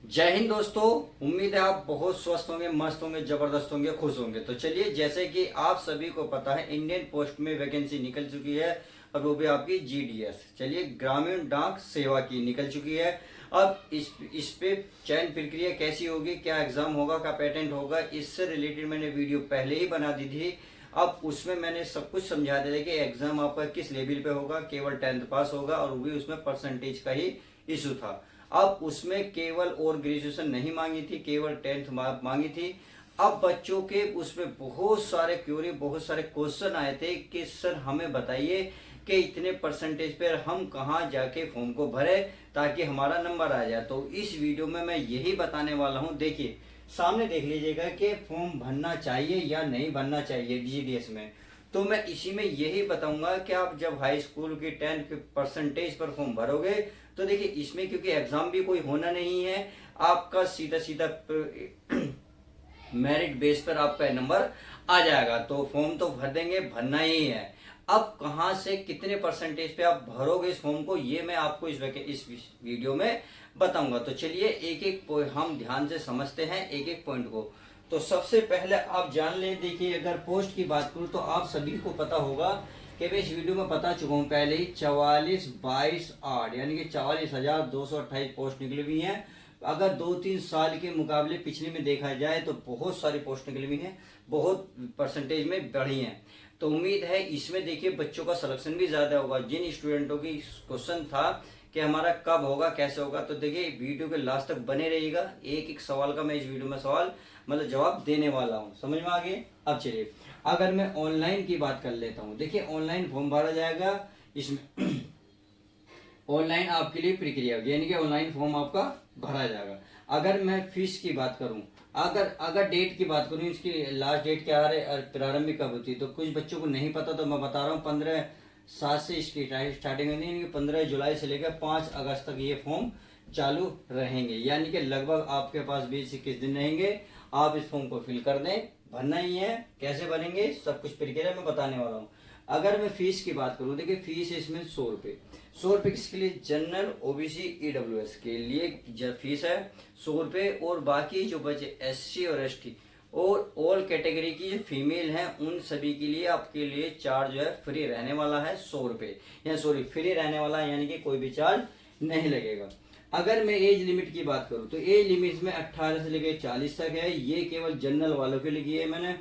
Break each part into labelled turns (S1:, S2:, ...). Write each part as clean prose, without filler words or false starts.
S1: जय हिंद दोस्तों। उम्मीद है आप बहुत स्वस्थ होंगे, मस्त होंगे, जबरदस्त होंगे, खुश होंगे। तो चलिए, जैसे कि आप सभी को पता है, इंडियन पोस्ट में वैकेंसी निकल चुकी है और वो भी आपकी जीडीएस, चलिए ग्रामीण डाक सेवा की निकल चुकी है। अब इस पे चयन प्रक्रिया कैसी होगी, क्या एग्जाम होगा, क्या पेटेंट होगा, इससे रिलेटेड मैंने वीडियो पहले ही बना दी थी। अब उसमें मैंने सब कुछ समझा दिया कि एग्जाम आपका किस लेवल पे होगा, केवल 10th पास होगा और वो भी उसमें परसेंटेज का ही इशू था। अब उसमें केवल और ग्रेजुएशन नहीं मांगी थी, केवल 10th मांगी थी। अब बच्चों के उसमें बहुत सारे क्यूरी, बहुत सारे क्वेश्चन आए थे कि सर हमें बताइए कि इतने परसेंटेज पर हम कहाँ जाके फॉर्म को भरे ताकि हमारा नंबर आ जाए। तो इस वीडियो में मैं यही बताने वाला हूँ। देखिए, सामने देख लीजिएगा कि फॉर्म भरना चाहिए या नहीं भरना चाहिए जीडीएस में। तो मैं इसी में यही बताऊंगा कि आप जब हाई स्कूल की 10th के परसेंटेज पर फॉर्म भरोगे तो देखिए, इसमें क्योंकि एग्जाम भी कोई होना नहीं है, आपका सीधा सीधा मेरिट बेस पर आपका नंबर आ जाएगा। तो फॉर्म तो भर देंगे, भरना ही है। अब कहाँ से कितने परसेंटेज पे आप भरोगे इस फॉर्म को, ये मैं आपको इस वीडियो में बताऊंगा। तो चलिए एक एक हम ध्यान से समझते हैं एक एक पॉइंट को। तो सबसे पहले आप जान ले, देखिए अगर पोस्ट की बात करूं तो आप सभी को पता होगा कि मैं इस वीडियो में बता चुका हूं पहले ही, 44/22/8 यानी कि 44,228 पोस्ट निकली हुई हैं। अगर 2-3 साल के मुकाबले पिछले में देखा जाए तो बहुत सारी पोस्ट निकली हुई हैं, बहुत परसेंटेज में बढ़ी हैं। तो उम्मीद है इसमें देखिए बच्चों का सिलेक्शन भी ज्यादा होगा। जिन स्टूडेंटों की क्वेश्चन था कि हमारा कब होगा, कैसे होगा, तो देखिए वीडियो के लास्ट तक बने रहिएगा। एक एक सवाल का मैं इस वीडियो में सवाल मतलब जवाब देने वाला हूँ, समझ में आ गए। अब चलिए, अगर मैं ऑनलाइन की बात कर लेता हूँ। देखिए ऑनलाइन फॉर्म भरा जाएगा, इसमें ऑनलाइन आपके लिए प्रक्रिया होगी, यानी कि ऑनलाइन फॉर्म आपका भरा जाएगा। अगर मैं फीस की बात करूं, अगर अगर डेट की बात करूं, इसकी लास्ट डेट क्या है, प्रारंभिक कब होती है, तो कुछ बच्चों को नहीं पता, तो मैं बता रहा हूँ 15/7 से इसकी स्टार्टिंग होती है, यानी कि 15 जुलाई से लेकर 5 अगस्त तक ये फॉर्म चालू रहेंगे। यानी कि लगभग आपके पास 20-21 दिन रहेंगे। आप इस फॉर्म को फिल कर दें, भरना ही है। कैसे भरेंगे सब कुछ प्रक्रिया मैं बताने वाला हूँ। अगर मैं फीस की बात करूँ, देखिए फीस इसमें 100 रुपये। 100 रुपये किसके लिए, जनरल, ओबीसी, ईडब्ल्यूएस के लिए फीस है 100 रुपये। और बाकी जो बचे एससी और एसटी और ऑल कैटेगरी की जो फीमेल हैं उन सभी के लिए आपके लिए चार्ज जो है फ्री रहने वाला है 100 रुपये, या सॉरी फ्री रहने वाला है, यानी कि कोई भी चार्ज नहीं लगेगा। अगर मैं एज लिमिट की बात करूं तो एज लिमिट में 18 से लेकर 40 तक है, ये केवल जनरल वालों के लिए की है मैंने।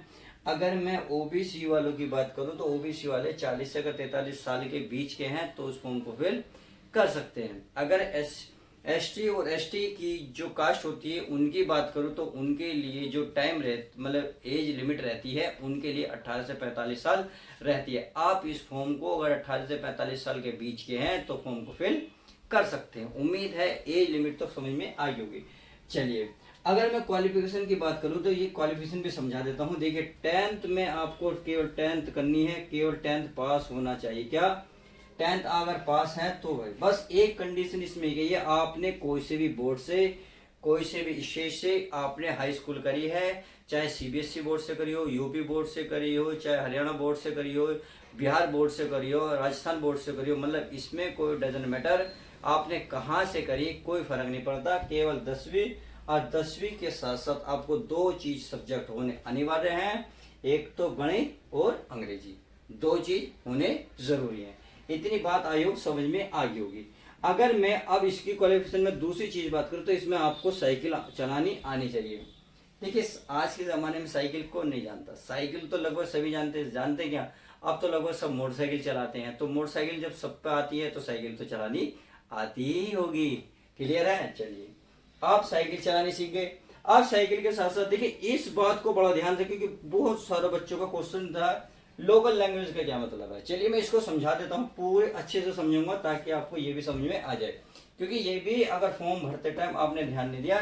S1: अगर मैं ओबीसी वालों की बात करूं तो ओबीसी वाले 40 से अगर 43 साल के बीच के हैं तो उस फॉर्म को फिल कर सकते हैं। अगर एसटी और एसटी की जो कास्ट होती है उनकी बात करूं तो उनके लिए जो टाइम मतलब एज लिमिट रहती है उनके लिए 18 से 45 साल रहती है। आप इस फॉर्म को अगर 18 से 45 साल के बीच के हैं तो फॉर्म को फिल कर सकते हैं। उम्मीद है एज लिमिट तो समझ में आई होगी। चलिए, अगर मैं क्वालिफिकेशन की बात करूं तो ये क्वालिफिकेशन भी समझा देता हूं। देखिए 10th में आपको केवल 10th करनी है, केवल 10th पास होना चाहिए। क्या 10th अगर पास है तो भाई बस एक कंडीशन इसमें गई है, आपने कोई से भी बोर्ड से, कोई से भी स्टेट से आपने हाई स्कूल करी है, चाहे सीबीएसई बोर्ड से करी हो, यूपी बोर्ड से करी हो, चाहे हरियाणा बोर्ड से करी हो, बिहार बोर्ड से करी हो, राजस्थान बोर्ड से करी हो, मतलब इसमें कोई डजन मैटर आपने कहाँ से करी, कोई फर्क नहीं पड़ता। केवल 10वीं और 10वीं के साथ साथ आपको 2 चीज सब्जेक्ट होने अनिवार्य हैं, एक तो गणित और अंग्रेजी, 2 चीज होने जरूरी है। इतनी बात आयोग समझ में आ गई होगी। अगर मैं अब इसकी क्वालिफिकेशन में दूसरी चीज बात करूं तो इसमें आपको साइकिल चलानी आनी चाहिए। देखिए आज के जमाने में साइकिल कौन नहीं जानता, साइकिल तो लगभग सभी जानते क्या, अब तो लगभग सब मोटरसाइकिल चलाते हैं। तो मोटरसाइकिल जब सब पे आती है तो साइकिल तो चलानी आती ही होगी। क्लियर है। चलिए, आप साइकिल चलाने सीख गए। आप साइकिल के साथ साथ देखिए इस बात को बड़ा ध्यान रखिए कि बहुत सारे बच्चों का क्वेश्चन था लोकल लैंग्वेज का क्या मतलब है। चलिए मैं इसको समझा देता हूँ, पूरे अच्छे से समझूंगा ताकि आपको ये भी समझ में आ जाए। क्योंकि ये भी अगर फॉर्म भरते टाइम आपने ध्यान नहीं दिया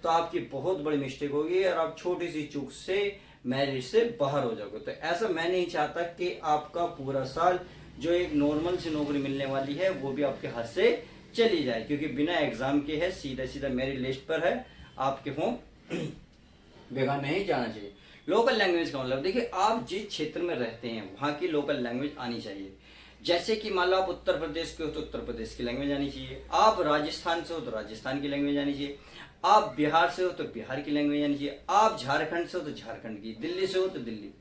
S1: तो आपकी बहुत बड़ी मिस्टेक होगी और आप छोटी सी चूक से मैरिट से बाहर हो जाओगे। तो ऐसा मैं नहीं चाहता कि आपका पूरा साल जो एक नॉर्मल सी नौकरी मिलने वाली है वो भी आपके हाथ से चली जाए, क्योंकि बिना एग्जाम के है, सीधा सीधा मेरिट लिस्ट पर है, आपके फॉर्म बेकार नहीं जाना चाहिए। लोकल लैंग्वेज का मतलब देखिए आप जिस क्षेत्र में रहते हैं वहाँ की लोकल लैंग्वेज आनी चाहिए। जैसे कि मान लो आप उत्तर प्रदेश के हो तो उत्तर प्रदेश की लैंग्वेज आनी चाहिए, आप राजस्थान से हो तो राजस्थान की लैंग्वेज आनी चाहिए, आप बिहार से हो तो बिहार की लैंग्वेज आनी चाहिए, आप झारखंड से हो तो झारखंड की, दिल्ली से हो तो दिल्ली।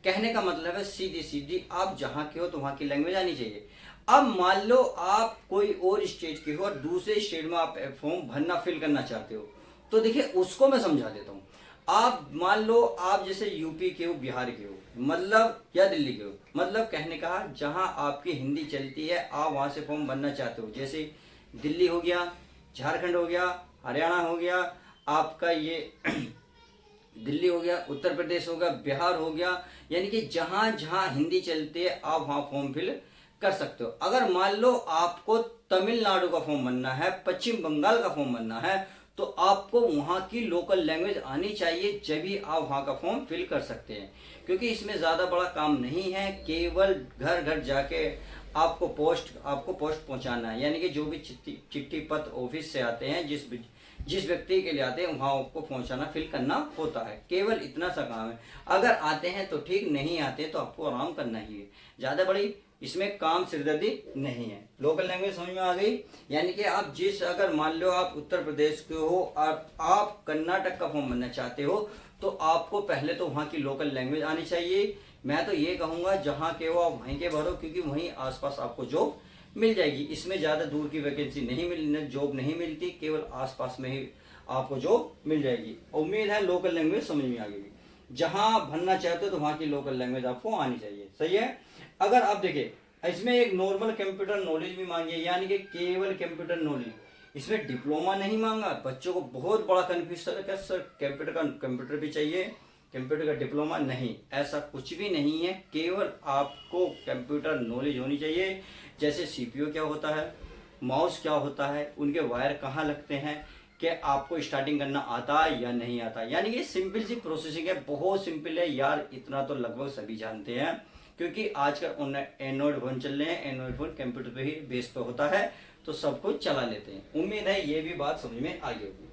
S1: कहने का मतलब है सीधी सीधी आप जहाँ के हो तो वहाँ की लैंग्वेज आनी चाहिए। अब मान लो आप कोई और स्टेट के हो और दूसरे स्टेट में आप फॉर्म भरना फिल करना चाहते हो, तो देखिए उसको मैं समझा देता हूँ। आप मान लो आप जैसे यूपी के हो, बिहार के हो, मतलब या दिल्ली के हो, मतलब कहने का जहां आपकी हिंदी चलती है आप वहां से फॉर्म भरना चाहते हो। जैसे दिल्ली हो गया, झारखंड हो गया, हरियाणा हो गया, आपका ये दिल्ली हो गया, उत्तर प्रदेश हो गया, बिहार हो गया, यानी कि जहां जहां हिंदी चलती है आप वहां फॉर्म फिल कर सकते हो। अगर मान लो आपको तमिलनाडु का फॉर्म भरना है, पश्चिम बंगाल का फॉर्म भरना है, तो आपको वहां की लोकल लैंग्वेज आनी चाहिए, जब भी आप वहां का फॉर्म फिल कर सकते हैं। क्योंकि इसमें ज्यादा बड़ा काम नहीं है, केवल घर घर जाके आपको पोस्ट पहुंचाना है। यानी कि जो भी चिट्ठी पत्र ऑफिस से आते हैं, जिस व्यक्ति के लिए आते हैं वहां आपको पहुंचाना, फिल करना होता है। केवल इतना सा काम है। अगर आते हैं तो ठीक, नहीं आते तो आपको आराम करना ही है। ज्यादा बड़ी इसमें काम सिरदर्दी नहीं है। लोकल लैंग्वेज समझ में आ गई। यानी कि आप अगर मान लो आप उत्तर प्रदेश के हो और आप कर्नाटक का फॉर्म भरना चाहते हो, तो आपको पहले तो वहाँ की लोकल लैंग्वेज आनी चाहिए। मैं तो ये कहूँगा जहाँ के हो आप वहीं के भरो, क्योंकि वहीं आसपास आपको जॉब मिल जाएगी। इसमें ज़्यादा दूर की वैकेंसी नहीं जॉब नहीं मिलती, केवल आसपास में ही आपको जॉब मिल जाएगी। उम्मीद है लोकल लैंग्वेज समझ में आ गई। जहाँ भरना चाहते हो तो वहाँ की लोकल लैंग्वेज आपको आनी चाहिए। सही है। अगर आप देखिए इसमें एक नॉर्मल कंप्यूटर नॉलेज भी मांगी है, यानी कि केवल कंप्यूटर नॉलेज, इसमें डिप्लोमा नहीं मांगा। बच्चों को बहुत बड़ा कंफ्यूजन है, क्या सर कंप्यूटर भी चाहिए, कंप्यूटर का डिप्लोमा नहीं, ऐसा कुछ भी नहीं है। केवल आपको कंप्यूटर नॉलेज होनी चाहिए। जैसे सीपीयू क्या होता है, माउस क्या होता है, उनके वायर कहाँ लगते हैं, कि आपको स्टार्टिंग करना आता है या नहीं आता। यानी कि सिंपल सी प्रोसेसिंग है, बहुत सिंपल है यार। इतना तो लगभग सभी जानते हैं, क्योंकि आजकल एंड्रॉइड फोन चल रहे हैं, एंड्रॉइड फोन कंप्यूटर पे ही बेस पे होता है, तो सब कुछ चला लेते हैं। उम्मीद है ये भी बात समझ में आ गई होगी।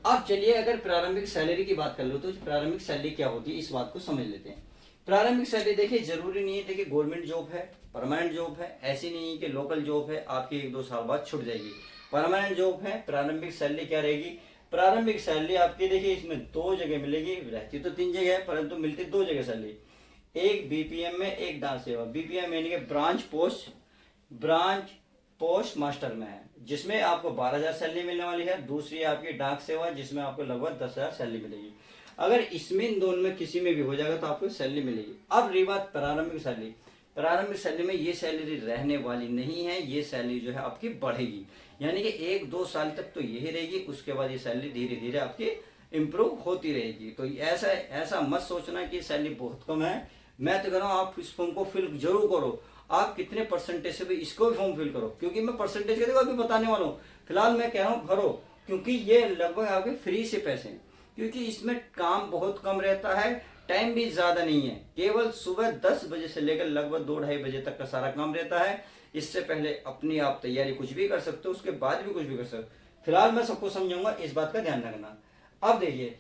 S1: अब चलिए अगर प्रारंभिक सैलरी की बात कर लो तो प्रारंभिक सैलरी क्या होती है, इस बात को समझ लेते हैं। प्रारंभिक सैलरी देखिए जरूरी नहीं है, देखिए गवर्नमेंट जॉब है, परमानेंट जॉब है, ऐसी नहीं है कि लोकल जॉब है आपकी 1-2 साल बाद छूट जाएगी। परमानेंट जॉब है। प्रारंभिक सैलरी क्या रहेगी, प्रारंभिक सैलरी आपकी देखिए इसमें 2 जगह मिलेगी, रहती तो 3 जगह है परंतु मिलती 2 जगह सैलरी। एक बीपीएम में, एक डाक सेवा। बीपीएम यानी कि ब्रांच पोस्ट मास्टर में है, जिसमें आपको 12,000 सैलरी मिलने वाली है। दूसरी आपकी डाक सेवा, जिसमें आपको लगभग 10,000 सैलरी मिलेगी। अगर इसमें इन दोनों में किसी में भी हो जाएगा तो आपको सैलरी मिलेगी। अब रही बात प्रारंभिक सैलरी। प्रारंभिक सैलरी में ये सैलरी रहने वाली नहीं है, ये सैलरी जो है आपकी बढ़ेगी। यानी कि 1-2 साल तक तो यही रहेगी, उसके बाद ये सैलरी धीरे धीरे आपकी इम्प्रूव होती रहेगी। तो ऐसा मत सोचना कि सैलरी बहुत कम है। मैं तो कह रहा हूँ आप इस फॉर्म को फिल जरूर करो। आप कितने परसेंटेज से भी इसको भी फॉर्म फिल करो, क्योंकि मैं परसेंटेज का देखो अभी बताने वाला हूँ। फिलहाल मैं कह रहा हूँ भरो, क्योंकि ये लगभग आपके फ्री से पैसे हैं। क्योंकि इसमें काम बहुत कम रहता है, टाइम भी ज्यादा नहीं है। केवल सुबह 10 बजे से लेकर लगभग 2-2:30 बजे तक का सारा काम रहता है। इससे पहले अपनी आप तैयारी कुछ भी कर सकते हो, उसके बाद भी कुछ भी कर सकते हो। फिलहाल मैं सबको समझाऊंगा, इस बात का ध्यान रखना। अब देखिए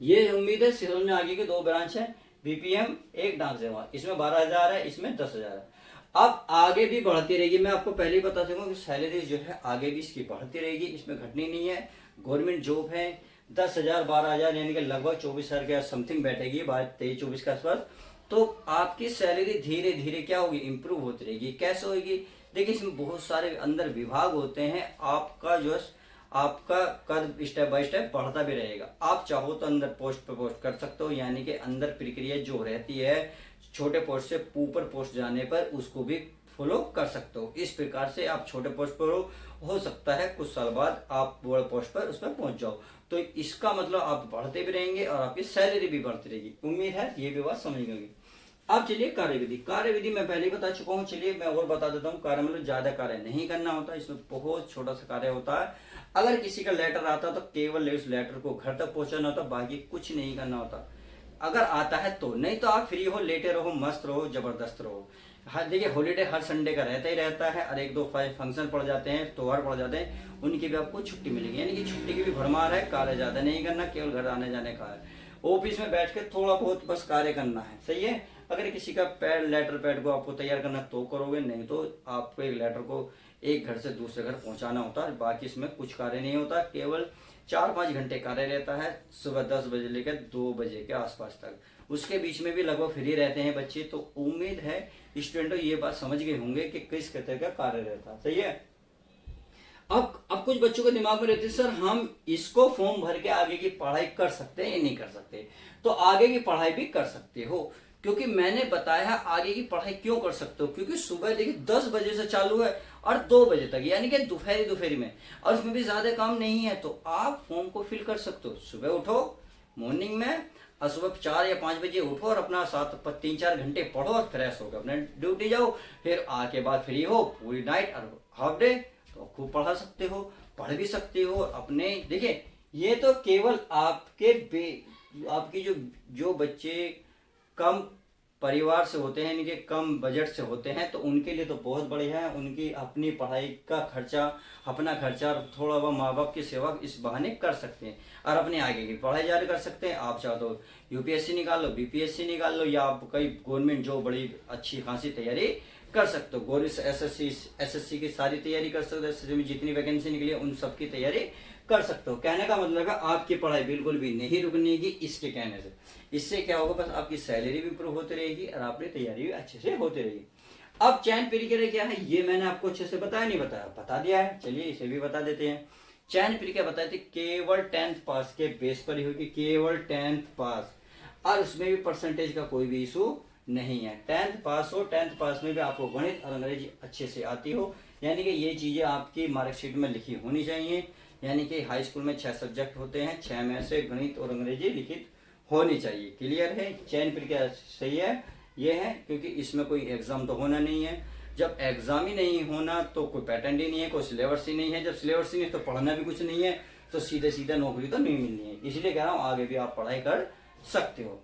S1: ये उम्मीद है समझ में आगे के 2 ब्रांच है, बीपीएम, एक डाक सेवा। इसमें 12,000 है, इसमें 10,000 है। अब आगे भी बढ़ती रहेगी। मैं आपको पहले ही बता दूंगा कि सैलरी जो है आगे भी इसकी बढ़ती रहेगी, इसमें घटनी नहीं है। गवर्नमेंट जॉब है, 10,000 12,000 यानी कि लगभग 24,000 के समथिंग बैठेगी, 23-24 के आसपास। तो आपकी सैलरी धीरे धीरे क्या होगी, इंप्रूव होती रहेगी। कैसे होगी, देखिए इसमें बहुत सारे अंदर विभाग होते हैं। आपका कद स्टेप बाय स्टेप बढ़ता भी रहेगा। आप चाहो तो अंदर पोस्ट पे पोस्ट कर सकते हो, यानी कि अंदर प्रक्रिया जो रहती है छोटे पोस्ट से ऊपर पोस्ट जाने पर उसको भी फॉलो कर सकते हो। इस प्रकार से आप छोटे पोस्ट पर हो सकता है कुछ साल बाद आप बड़े पोस्ट पर उस पर पहुंच जाओ। तो इसका मतलब आप बढ़ते भी रहेंगे और आपकी सैलरी भी बढ़ती रहेगी। उम्मीद है ये भी बात समझ गई। अब चलिए कार्यविधि मैं पहले ही बता चुका हूँ। चलिए मैं और बता देता हूँ। कार्य मतलब ज्यादा कार्य नहीं करना होता, इसमें बहुत छोटा सा कार्य होता है। अगर किसी का लेटर आता तो केवल उस लेटर को घर तक पहुंचाना होता, बाकी कुछ नहीं करना होता। अगर आता है तो, नहीं तो आप फ्री हो, लेटे रहो, मस्त रहो, जबरदस्त रहो। हर देखिए हॉलीडे हर संडे का रहता ही रहता है, और 1-2 फंक्शन पड़ जाते हैं, त्योहार पड़ जाते हैं, उनकी भी आपको छुट्टी मिलेगी। यानी कि छुट्टी की भी भरमार है, कार्य ज्यादा नहीं करना, केवल घर आने जाने का है। ऑफिस में बैठ के थोड़ा बहुत बस कार्य करना है। सही है। अगर किसी का पैड लेटर पैड को आपको तैयार करना तो करोगे, नहीं तो आपको एक लेटर को एक घर से दूसरे घर पहुंचाना होता है। बाकी इसमें कुछ कार्य नहीं होता, केवल 4-5 घंटे कार्य रहता है, सुबह 10 बजे लेकर 2 बजे के आसपास तक। उसके बीच में भी लगभग फ्री रहते हैं बच्चे। तो उम्मीद है स्टूडेंटों ये बात समझ गए होंगे कि किस तरह का कार्य रहता है। सही है। अब कुछ बच्चों के दिमाग में रहते हैं, सर हम इसको फॉर्म भर के आगे की पढ़ाई कर सकते हैं या नहीं कर सकते। तो आगे की पढ़ाई भी कर सकते हो, क्योंकि मैंने बताया आगे की पढ़ाई क्यों कर सकते हो, क्योंकि सुबह देखिए 10 बजे से चालू है और 2 बजे तक, यानी कि दोपहरी में, और उसमें भी ज्यादा काम नहीं है। तो आप फॉर्म को फिल कर सकते हो। सुबह उठो मॉर्निंग में, और सुबह 4 या 5 बजे उठो और अपना 3-4 घंटे पढ़ो और फ्रेश होकर अपने ड्यूटी जाओ। फिर आके बाद फ्री हो पूरी नाइट और हाफ डे, तो खूब पढ़ा सकते हो, पढ़ भी सकते हो अपने। देखिए ये तो केवल आपकी जो बच्चे कम परिवार से होते हैं, इनके कम बजट से होते हैं, तो उनके लिए तो बहुत बढ़िया है। उनकी अपनी पढ़ाई का खर्चा, अपना खर्चा, थोड़ा वह माँ बाप की सेवा इस बहाने कर सकते हैं और अपने आगे की पढ़ाई जारी कर सकते हैं। आप चाहो तो यूपीएससी निकाल लो, बीपीएससी निकाल लो, या आप कई गवर्नमेंट जॉब बड़ी अच्छी खासी तैयारी कर सकते हो। गवर्नमेंट एसएससी की सारी तैयारी कर सकते हो। एसएससी में जितनी वैकेंसी निकली है उन सब की तैयारी कर सकते हो। कहने का मतलब है आपकी पढ़ाई बिल्कुल भी नहीं रुकनी है इसके कहने से। इससे क्या होगा, बस आपकी सैलरी भी इंप्रूव होती रहेगी और आपकी तैयारी भी अच्छे से होती रहेगी। अब चयन प्रक्रिया क्या है ये मैंने आपको अच्छे से बताया नहीं बताया, बता दिया है। चलिए इसे भी बता देते हैं। चयन प्रक्रिया बताए थे केवल 10th पास के बेस पर ही होगी, केवल 10th पास, और उसमें भी परसेंटेज का कोई भी इशू नहीं है। 10th पास हो, 10th पास में भी आपको गणित और अंग्रेजी अच्छे से आती हो, यानी कि ये चीजें आपकी मार्कशीट में लिखी होनी चाहिए। यानी कि हाई स्कूल में 6 सब्जेक्ट होते हैं, 6 में से गणित और अंग्रेजी लिखित होनी चाहिए। क्लियर है। चयन प्रक्रिया सही है, ये है, क्योंकि इसमें कोई एग्जाम तो होना नहीं है। जब एग्जाम ही नहीं होना तो कोई पैटर्न ही नहीं है, कोई सिलेबस ही नहीं है। जब सिलेबस ही नहीं तो पढ़ना भी कुछ नहीं है, तो सीधे सीधे नौकरी तो नहीं मिलनी है। इसलिए कह रहा हूँ आगे भी आप पढ़ाई कर सकते हो।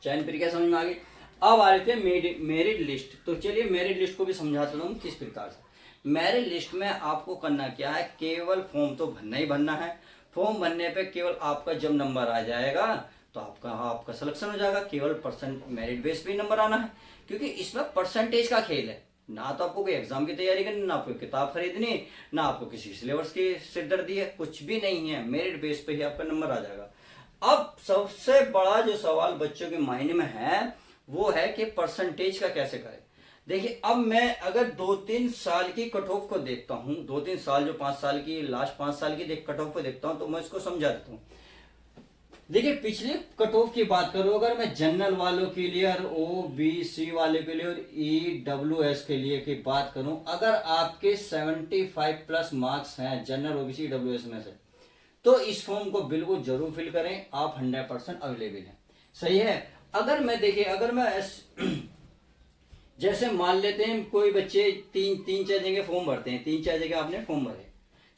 S1: चयन प्रक्रिया समझ में आ गई। अब आ रहे थे मेरिट लिस्ट। तो चलिए मेरिट लिस्ट को भी समझाता हूँ किस प्रकार से। मेरिट लिस्ट में आपको करना क्या है, केवल फॉर्म तो भरना ही भरना है। फॉर्म भरने पे केवल आपका जब नंबर आ जाएगा तो आपका सिलेक्शन हो जाएगा। केवल परसेंट मेरिट बेस पे नंबर आना है, क्योंकि इसमें परसेंटेज का खेल है। ना तो आपको कोई एग्जाम की तैयारी करनी, ना आपको किताब खरीदनी, ना आपको किसी सिलेबस की सिरदर्दी है, कुछ भी नहीं है। मेरिट बेस पे ही आपका नंबर आ जाएगा। अब सबसे बड़ा जो सवाल बच्चों के माइंड में है वो है कि परसेंटेज का कैसे करें। देखिए अब मैं अगर 2-3 साल की कट ऑफ को देखता हूँ, 2-3 साल जो 5 साल की, लास्ट 5 साल की कट ऑफ को देखता हूँ, तो मैं इसको समझा देता हूँ। देखिए पिछले कट ऑफ की बात करूं अगर मैं जनरल वालों के लिए और ओबीसी वाले के लिए और ईडब्ल्यूएस के लिए की बात करूं, अगर आपके 75 प्लस मार्क्स हैं जनरल ओबीसी डब्ल्यूएस में से, तो इस फॉर्म को बिल्कुल जरूर फिल करें। आप 100% अवेलेबल हैं। सही है। अगर मैं देखिए अगर मैं जैसे मान लेते हैं कोई बच्चे 3-4 जगह फॉर्म भरते हैं, 3-4 जगह आपने फॉर्म भरे,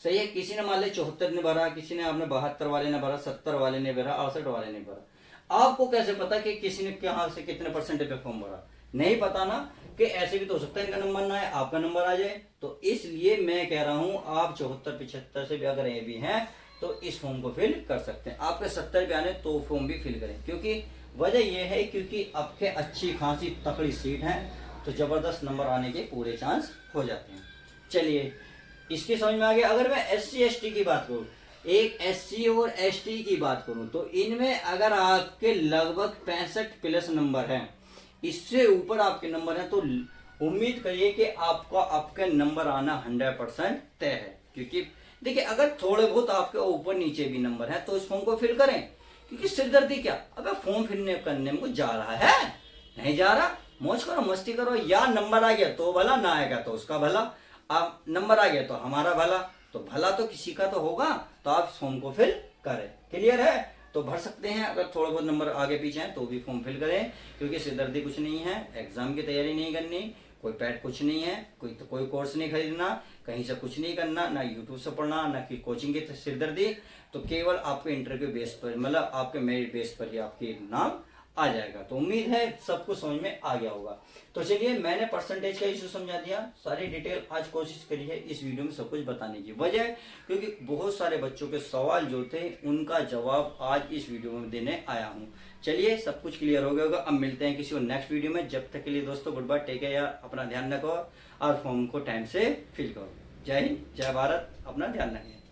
S1: सही है। किसी ने मान लिया 74 ने भरा, किसी ने आपने 72 वाले ने भरा, 70 वाले ने भरा, 68 वाले ने भरा। आपको कैसे पता कि किसी ने कहां से कितने परसेंटेज पे फॉर्म भरा? नहीं पता ना, कि ऐसे भी तो हो सकता है इनका नंबर ना आए आपका नंबर आ जाए। तो इसलिए मैं कह रहा हूं आप 74-75 से भी अगर ये भी हैं तो इस फॉर्म को फिल कर सकते हैं। आपके 70 पे आने तो फॉर्म भी फिल करें, क्योंकि वजह यह है क्योंकि आपके अच्छी खासी तकड़ी सीट है, तो जबरदस्त नंबर आने के पूरे चांस हो जाते हैं। चलिए इसकी समझ में आ गया। अगर मैं SC/ST की बात करूं, एक SC और ST की बात करूं, तो इनमें अगर आपके लगभग 65 प्लस नंबर हैं, इससे ऊपर आपके नंबर हैं, तो उम्मीद करिए कि आपके नंबर आना 100% तय है। क्योंकि देखिए अगर थोड़े बहुत आपके ऊपर नीचे भी नंबर है तो इस फॉर्म को फिल करें, क्योंकि सिरदर्दी क्या, अबे फॉर्म फिल करने में कुछ जा रहा है, नहीं जा रहा, मौज करो मस्ती करो। या नंबर आ गया तो भला, ना आएगा तो उसका भला। अब नंबर आ गया तो हमारा भला, तो भला तो किसी का तो होगा। तो आप फॉर्म को फिल करें। क्लियर है। तो भर सकते हैं, अगर थोड़ा बहुत नंबर आगे पीछे हैं तो भी फॉर्म फिल करें, क्योंकि सिरदर्दी कुछ नहीं है, एग्जाम की तैयारी नहीं करनी, कोई पैड कुछ नहीं है, कोई कोर्स नहीं खरीदना, कहीं से कुछ नहीं करना, ना यूट्यूब से पढ़ना, ना कि कोचिंग की सिरदर्दी। तो केवल आपके इंटरव्यू बेस पर, मतलब आपके मेरिट बेस पर ही आपके नाम आ जाएगा। तो उम्मीद है सबको समझ में आ गया होगा। तो चलिए, मैंने परसेंटेज का इशू समझा दिया, सारी डिटेल आज कोशिश करी है इस वीडियो में सब कुछ बताने की। वजह क्योंकि बहुत सारे बच्चों के सवाल जो थे उनका जवाब आज इस वीडियो में देने आया हूँ। चलिए, सब कुछ क्लियर हो गया होगा। अब मिलते हैं किसी और नेक्स्ट वीडियो में। जब तक के लिए दोस्तों गुड बाय, टेक केयर यार, अपना ध्यान रखो और फॉर्म को टाइम से फिल करो। जय हिंद, जय भारत, अपना ध्यान रखें।